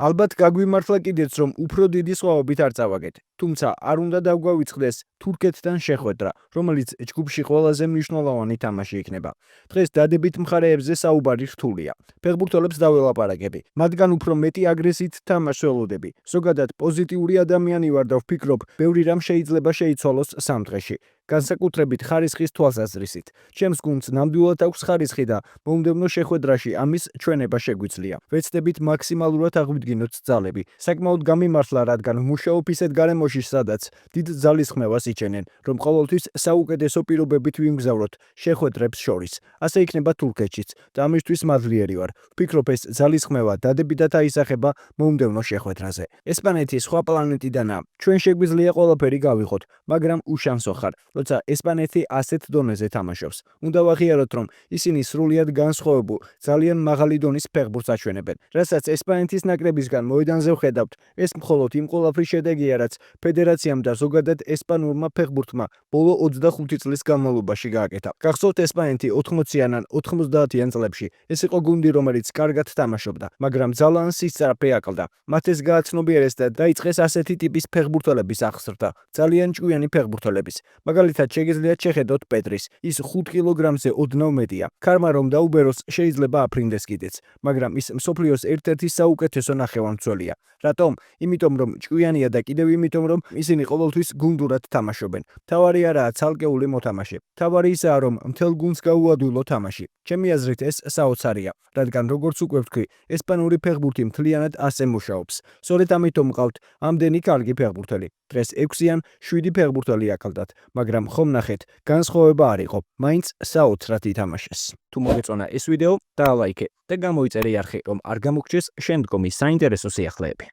ალბათ გაგვიმართლა კიდეც, რომ უფრო დიდი სხვაობით არ წავაგეთ. თუმცა არ უნდა დავგვავიწყდეს თურქეთთან შეხვედრა, რომელიც ჯგუფში ყველაზე მნიშვნელოვანი თამაში იქნება. დღეს დადებით მხარეებზე საუბარი რთულია. ფეხბურთელებს დაველაპარაკები. მათგან უფრო მეტი აგრესიით თამაშს ველოდები. ზოგადად პოზიტიური ადამიანი ვარ და ვფიქრობ, ბევრი რამ შეიძლება შეიცვალოს სამ დღეში. განსაკუთრებით ხარისხის თვალსაზრისით. ჩემს გუნდს ნამდვილად აქვს ხარისხი და მომდევნო შეხვედრაში ამის ჩვენება შეგვიძლია. ვეცდებით მაქსიმალურად აღვიდგინოთ ძალები. საკმაოდ გამიმართლა, რადგან ვმუშაობ ისეთ გარემოში, სადაც დიდ ძალისხმევას იჩენენ, რომ ყოველთვის საუკეთესო პირობებით ვიმგზავროთ შეხვედრებს შორის. ასე იქნება თურქეთშიც და ამისთვის მადლიერი ვარ. ვფიქრობ, ეს ძალისხმევა დადებითად აისახება მომდევნო შეხვედრაზე. ესპანეთი სხვა პლანეტიდანაა. ჩვენ შეგვიძლია ყველაფერი გავიღოთ, მაგრამ უშანსო ხარ. როცა ესპანეთი ასეთ დონეზე თამაშობს. უნდა ვაღიაროთ, რომ ისინი სრულიად განსხვავებულ, ძალიან მაღალი დონის ფეხბურთს აჩვენებენ. რასაც ესპანეთის ნაკრებისგან მოედანზე ვხედავთ, ეს მხოლოდ იმ ყველაფრის შედეგია, რაც ფედერაციამ და ზოგადად ესპანურმა ფეხბურთმა ბოლო 25 წლის განმავლობაში გააკეთა. გახსოვთ, ესპანეთი 80-იან ან 90-იან წლებში ეს იყო გუნდი, რომელიც კარგად თამაშობდა, მაგრამ ძალიან სისწრაფე აკლდა. მათ ეს გააცნობიერეს და დაიწყეს ასეთი ტიპის ფეხბურთელების აღზრდა, ძალიან ჭკვიანი ფეხბურთელების. მაგალითად, შეგიძლიათ შეხედოთ პედრის, ის 5 კილოგრამზე ოდნავ მეტია. ქარმა რომ დაუბეროს, შეიძლება აფრინდეს კიდეც, მაგრამ ის მსოფლიოს ერთ-ერთი საუკეთესო ნახევარმცველია. რატომ? იმიტომ რომ ჭკვიანია და კიდევ იმიტომ რომ ისინი ყოველთვის გუნდურად თამაშობენ. მთავარი არაა ცალკეული მოთამაშე. მთავარი ისაა, რომ მთელ გუნდს გაუადვილო თამაში. ჩემი აზრით ეს საოცარია, რადგან როგორც უკვე ვთქვი, ესპანური ფეხბურთი მთლიანად ასე მუშაობს. სწორედ ამიტომ მყავთ ამდენი კარგი ფეხბურთელი. დღეს 6 ან 7 ფეხბურთელი აკლდათ, მაგრამ ხომ ნახეთ, განსხვავება არ იყო, მაინც საოცრად ითამაშეს. თუ მოგეწონა ეს ვიდეო, დაალაიქე და გამოიწერე არხი, რომ არ გამოგჩეს შემდგომი საინტერესო სიახლეები.